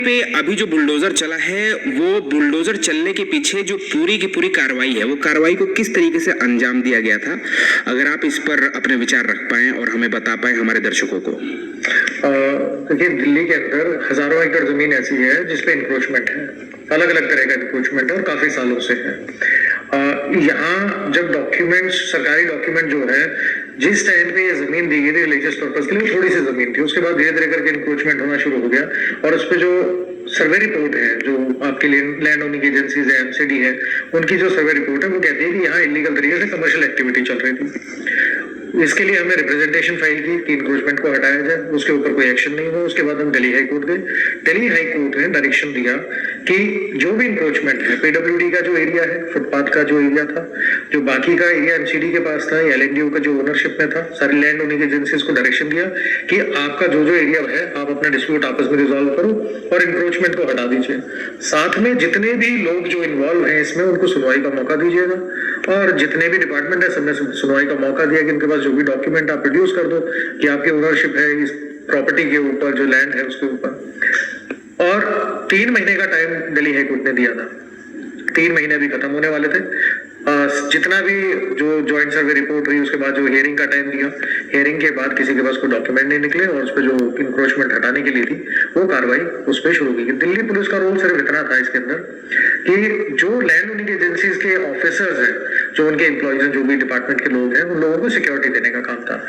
पे अभी जो बुलडोजर चला है, वो बुलडोजर चलने के पीछे जो पूरी की पूरी कार्रवाई है, वो कार्रवाई को किस तरीके से अंजाम दिया गया था, अगर आप इस पर अपने विचार रख पाए और हमें बता पाए हमारे दर्शकों को। देखिए, दिल्ली के अंदर हजारों एकड़ जमीन ऐसी है जिसपे इंक्रोचमेंट है, अलग अलग तरह का इंक्रोचमेंट है और काफी सालों से है। यहाँ जब डॉक्यूमेंट्स, सरकारी डॉक्यूमेंट जो है, जिस टाइम पे ये जमीन दी गई थी रिलीजियस पर्पज के लिए, थोड़ी सी जमीन थी, उसके बाद धीरे धीरे करके इंक्रोचमेंट होना शुरू हो गया और उस पर जो सर्वे रिपोर्ट है, जो आपके लैंड ओनिंग एजेंसीज है, एमसीडी है, उनकी जो सर्वे रिपोर्ट है वो कहती है कि यहाँ इलीगल तरीके से कमर्शियल एक्टिविटी चल रही थी। इसके लिए हमने रिप्रेजेंटेशन फाइल की कि इंक्रोचमेंट को हटाया जाए, उसके ऊपर कोई एक्शन नहीं हुआ। उसके बाद हम दिल्ली हाई कोर्ट गए। दिल्ली हाई कोर्ट ने डायरेक्शन दिया कि जो भी इंक्रोचमेंट है, पीडब्ल्यूडी का जो एरिया है, फुटपाथ का जो एरिया था, जो बाकी का एरिया एमसीडी के पास था, एलएनडीयू का जो ओनरशिप में था, सारी लैंड ओनिंग एजेंसीज को डायरेक्शन दिया कि आपका जो जो एरिया है, आप अपना डिस्प्यूट आपस में रिजॉल्व करो और इंक्रोचमेंट को हटा दीजिए। साथ में जितने भी लोग जो इन्वॉल्व हैं इसमें, उनको सुनवाई का मौका दीजिएगा और जितने भी डिपार्टमेंट है सबने सुनवाई का मौका दिया कि इनके पास जो भी डॉक्यूमेंट आप प्रोड्यूस कर दो कि आपकी ओनरशिप है इस प्रॉपर्टी के ऊपर, जो लैंड है उसके ऊपर। और 3 महीने का टाइम दिल्ली हाई कोर्ट ने दिया था। 3 महीने भी खत्म होने वाले थे। जितना भी जो ज्वाइंट सर्वे रिपोर्ट रही, उसके बाद जो हियरिंग का टाइम दिया, हियरिंग के बाद किसी के पास कोई डॉक्यूमेंट नहीं निकले और उस पर जो इंक्रोचमेंट हटाने के लिए थी वो कार्रवाई उस पर शुरू की। दिल्ली पुलिस का रोल सिर्फ इतना था इसके अंदर कि जो लैंड ओनिंग एजेंसीज के ऑफिसर्स हैं, जो उनके एम्प्लॉइज हैं, जो भी डिपार्टमेंट के लोग हैं, उन लोगों को सिक्योरिटी देने का काम था।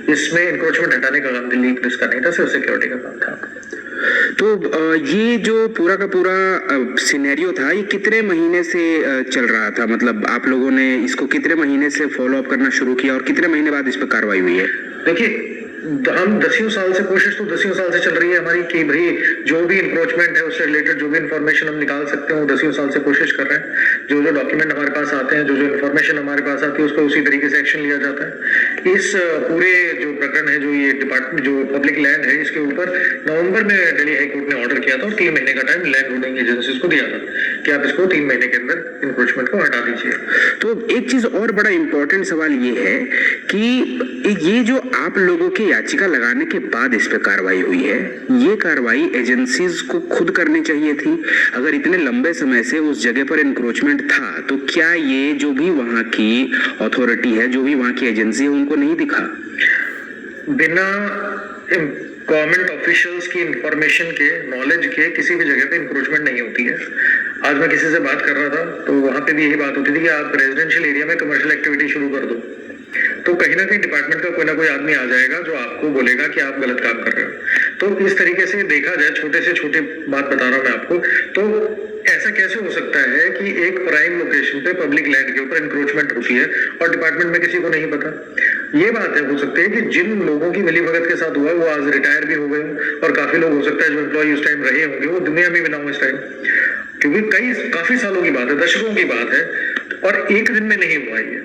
इसमें इंक्रोचमेंट हटाने का काम दिल्ली पुलिस का नहीं था, सिर्फ सिक्योरिटी का काम था। तो ये जो पूरा का पूरा सिनेरियो था, ये कितने महीने से चल रहा था? मतलब आप लोगों ने इसको कितने महीने से फॉलो अप करना शुरू किया और कितने महीने बाद इस पर कार्रवाई हुई है? देखिए, हम 10 साल से कोशिश, तो 10 साल से चल रही है हमारी कि भाई जो भी इंक्रोचमेंट है उससे रिलेटेड जो भी इन्फॉर्मेशन हम निकाल सकते हैं वो 10 साल से कोशिश कर रहे हैं। जो जो डॉक्यूमेंट हमारे पास आते हैं, जो जो इन्फॉर्मेशन हमारे पास आती है, उसको उसी तरीके से एक्शन लिया जाता है। इस पूरे जो प्रकरण है, जो ये डिपार्टमेंट, जो पब्लिक लैंड है, इसके ऊपर नवंबर में दिल्ली हाई कोर्ट ने ऑर्डर किया था और 3 महीने का टाइम लैंड ओनिंग एजेंसीज को दिया था कि आप इसको 3 महीने के अंदर इंक्रोचमेंट को हटा दीजिए। तो एक चीज और बड़ा इंपॉर्टेंट सवाल ये है कि ये जो आप लोगों की याचिका लगाने के बाद इस पे कार्रवाई हुई है, ये कार्रवाई एजेंसीज को खुद करनी चाहिए थी। अगर इतने लंबे समय से उस जगह पर इंक्रोचमेंट था, तो क्या ये जो भी वहां की अथॉरिटी है, जो भी वहां की एजेंसी है, उनको नहीं दिखा? बिना गवर्नमेंट ऑफिशियल्स की इंफॉर्मेशन के, नॉलेज के, किसी भी जगह पे इंक्रोचमेंट नहीं होती है। आज मैं किसी से बात कर रहा था तो वहां पे भी यही बात होती थी कि आप रेजिडेंशियल एरिया में कमर्शियल एक्टिविटी शुरू कर दो, तो कहीं ना कहीं डिपार्टमेंट का कोई ना कोई आदमी आ जाएगा जो आपको बोलेगा कि आप गलत काम कर रहे हो। तो इस तरीके से देखा जाए, छोटे से छोटे बात बता रहा हूँ मैं आपको, तो ऐसा कैसे हो सकता है कि एक प्राइम लोकेशन पे पब्लिक लैंड के ऊपर इंक्रोचमेंट होती है और डिपार्टमेंट में किसी को नहीं पता? ये बात है, हो सकती है कि जिन लोगों की मिलीभगत के साथ हुआ है वो आज रिटायर भी हो गए और काफी लोग हो सकता है जो एम्प्लॉय उस टाइम रहे होंगे वो दुनिया में भी ना हो इस टाइम, क्योंकि काफी सालों की बात है, दशकों की बात है और एक दिन में नहीं हुआ ये।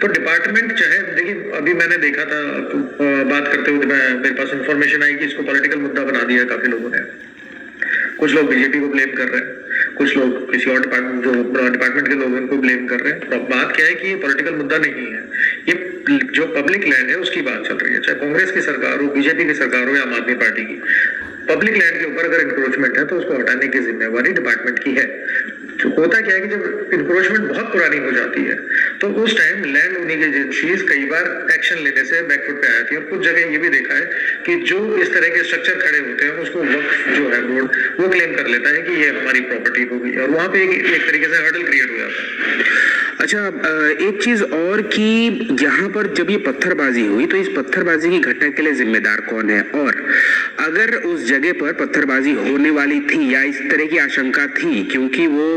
तो डिपार्टमेंट चाहे, देखिए अभी मैंने देखा था बात करते हुए, मेरे पास इंफॉर्मेशन आई कि इसको पॉलिटिकल मुद्दा बना दिया काफी लोगों ने। कुछ लोग बीजेपी को ब्लेम कर रहे हैं, कुछ लोग किसी और डिपार्टमेंट, जो डिपार्टमेंट के लोग इनको ब्लेम कर रहे हैं। बात क्या है कि ये पॉलिटिकल मुद्दा नहीं है, ये जो पब्लिक लैंड है उसकी बात चल रही है। चाहे कांग्रेस की सरकार हो, बीजेपी की सरकार हो या आम आदमी पार्टी की, पब्लिक लैंड के ऊपर अगर इंक्रोचमेंट है तो उसको हटाने की जिम्मेवारी डिपार्टमेंट की है। तो होता क्या है कि जब इंक्रोचमेंट बहुत पुरानी हो जाती है तो उस टाइम लैंड ओनिंग एजेंसीज कई बार एक्शन लेने से बैकफुट पे आती है। और कुछ जगह ये भी देखा है कि जो इस तरह के स्ट्रक्चर खड़े होते हैं उसको वक्फ जो है बोर्ड वो क्लेम कर लेता है कि ये हमारी प्रॉपर्टी होगी और वहां पे एक तरीके से हर्डल क्रिएट हो जाता है। अच्छा, एक चीज और कि यहाँ पर जब ये पत्थरबाजी हुई तो इस पत्थरबाजी की घटना के लिए जिम्मेदार कौन है? और अगर उस जगह पर पत्थरबाजी होने वाली थी या इस तरह की आशंका थी, क्योंकि वो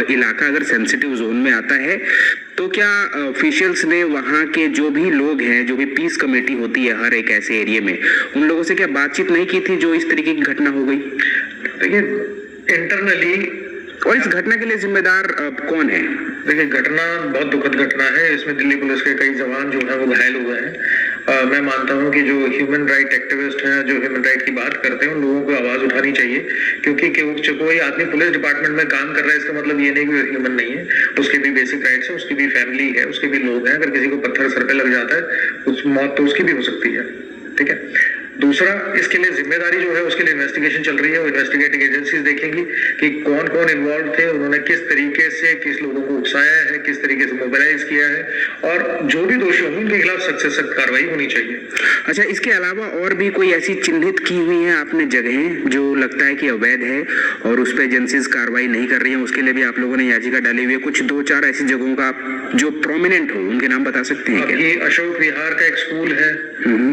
इलाका अगर सेंसिटिव जोन में आता है, तो क्या ऑफिशियल्स ने वहाँ के जो भी लोग हैं, जो भी पीस कमेटी होती है हर एक ऐसे एरिया में, उन लोगों से क्या बातचीत नहीं की थी जो इस तरीके की घटना हो गई? देखिए, इंटरनली और इस घटना के लिए जिम्मेदार कौन है? देखिए, घटना बहुत दुखद घटना है। इसमें दिल्ली पुलिस के कई जवान जो है वो घायल हुए हैं। मैं मानता हूं कि जो ह्यूमन राइट एक्टिविस्ट हैं, जो ह्यूमन राइट की बात करते हैं, उन लोगों को आवाज उठानी चाहिए, क्योंकि कोई आदमी पुलिस डिपार्टमेंट में काम कर रहा है इसका मतलब ये नहीं कि ह्यूमन नहीं है। उसके भी बेसिक राइट्स है, उसकी भी फैमिली है, उसके भी लोग हैं। अगर किसी को पत्थर सर पे लग जाता है, उस मौत तो उसकी भी हो सकती है, ठीक है। दूसरा, इसके लिए जिम्मेदारी जो है उसके लिए इन्वेस्टिगेशन चल रही है, वो इन्वेस्टिगेटिंग एजेंसीज देखेंगी कि कौन कौन इन्वॉल्व थे, उन्होंने किस तरीके से किस लोगों को उकसाया है, किस तरीके से मोबिलाइज किया है, और जो भी दोषी होंगे उनके खिलाफ सख्त से सख्त कार्रवाई होनी चाहिए। अच्छा, इसके अलावा और भी कोई ऐसी चिन्हित की हुई है आपने जगहें जो लगता है कि अवैध है और उस पर एजेंसीज कार्रवाई नहीं कर रही है, उसके लिए भी आप लोगों ने याचिका डाली हुई है? कुछ 2-4 ऐसी जगहों का आप जो प्रोमिनेंट हो उनके नाम बता सकते हैं क्या? ये अशोक विहार का एक स्कूल है,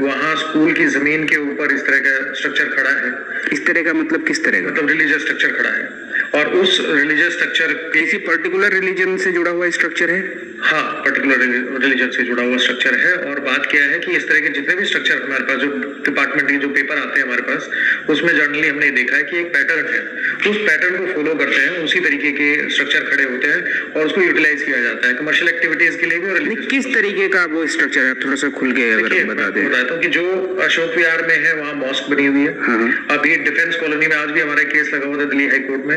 वहाँ स्कूल की जमीन के ऊपर इस तरह का स्ट्रक्चर खड़ा है। इस तरह का मतलब किस तरह का? मतलब रिलीजियस स्ट्रक्चर खड़ा है, और उस रिलीजियस स्ट्रक्चर किसी पर्टिकुलर रिलीजन से जुड़ा हुआ स्ट्रक्चर है? हाँ, पर्टिकुलर रिलीजन से जुड़ा हुआ स्ट्रक्चर है। और बात क्या है कि इस तरह के जितने भी स्ट्रक्चर हमारे पास, जो डिपार्टमेंट के जो पेपर आते हैं हमारे पास, उसमें जनरली हमने देखा है कि एक पैटर्न है, उस पैटर्न को फॉलो करते हैं, उसी तरीके के स्ट्रक्चर खड़े होते हैं और उसको यूटिलाइज किया जाता है कमर्शियल एक्टिविटीज के लिए भी। और किस तरीके का वो स्ट्रक्चर है, थोड़ा सा खुल के अगर बता दें। बताता हूँ कि जो अशोक विहार में है वहाँ मॉस्क बनी हुई है। अभी डिफेंस कॉलोनी में आज भी हमारा केस लगा हुआ था दिल्ली हाई कोर्ट में,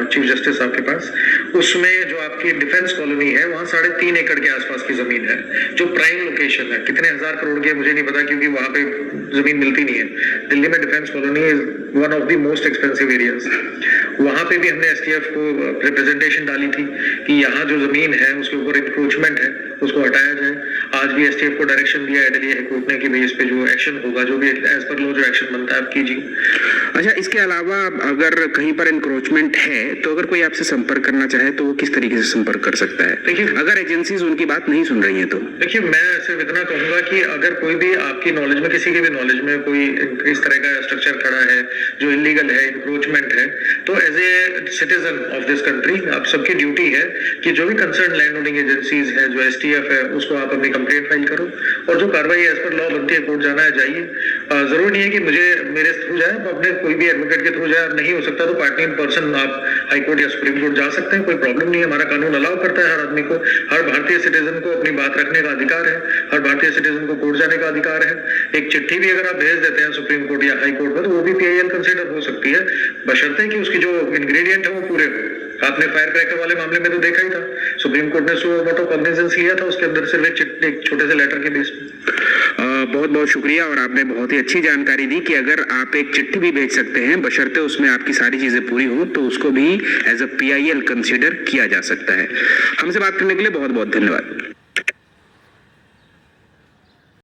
चीफ जस्टिस साहब के पास। उसमें जो आपकी डिफेंस कॉलोनी है वहाँ 3.5 एकड़ के आसपास की जमीन है, जो प्राइम लोकेशन है। कितने हजार करोड़ की मुझे नहीं पता, क्योंकि वहाँ पे जमीन मिलती नहीं है। दिल्ली में defence colony is one of the most expensive areas. वहाँ पे भी हमने एसटीएफ को रिप्रेजेंटेशन डाली थी कि यहाँ जो जमीन है उसके ऊपर इंक्रोचमेंट है, उसको हटाया जाए। आज भी एसटीएफ को डायरेक्शन दिया है दिल्ली हाई कोर्ट ने कि भाई इस पे जो एक्शन होगा, जो भी एज पर लॉ जो एक्शन बनता है आप कीजिए। अच्छा, इसके अलावा अगर कहीं पर इंक्रोचमेंट है तो अगर कोई आपसे संपर्क करना चाहे तो वो किस तरीके से संपर्क कर सकता है? देखिए, अगर एजेंसीज उनकी बात नहीं सुन रही है तो देखिए, मैं सिर्फ इतना कहूंगा कि अगर कोई भी आपकी नॉलेज में, किसी के भी नॉलेज में कोई इस तरह का स्ट्रक्चर खड़ा है जो इलीगल है, इंक्रोचमेंट है, तो as a citizen of this country आप सबकी ड्यूटी है कि जो भी कंसर्न लैंड होल्डिंग एजेंसीज है, जो एसटीएफ है, उसको आप अपनी कंप्लेंट फाइल करो, और जो कार्रवाई एज पर लॉ बनती है, कोर्ट जाना है जाइए। जरूरी नहीं है कि मेरे थ्रू जाए, अपने कोई भी एडवोकेट के थ्रू जाए। नहीं हो सकता तो पार्टी इन पर्सन आप हाई कोर्ट या सुप्रीम कोर्ट जा सकते हैं, कोई प्रॉब्लम नहीं है। हमारा कानून अलाउ करता है हर आदमी को, हर भारतीय सिटीजन को अपनी बात रखने का अधिकार है, हर भारतीय सिटीजन को कोर्ट जाने का अधिकार है। एक चिट्ठी भी अगर आप भेज देते हैं सुप्रीम कोर्ट या हाई कोर्ट में, तो वो भी पीआईएल कंसिडर हो सकती है, बशर्ते कि उसकी जो इंग्रेडिएंट है वो पूरे हो। आपने फायर क्रैकर वाले मामले में तो देखा ही था, सुप्रीम कोर्ट ने सो वोट ऑफ कॉग्निजेंस लिया था, उसके अंदर सिर्फ एक छोटे से लेटर के बेस पे। बहुत बहुत शुक्रिया, और आपने बहुत ही अच्छी जानकारी दी कि अगर आप एक चिट्ठी भी भेज सकते हैं, बशर्ते उसमें आपकी सारी चीजें पूरी हो, तो उसको भी एज अ पीआईएल कंसीडर किया जा सकता है। हमसे बात करने के लिए बहुत बहुत धन्यवाद।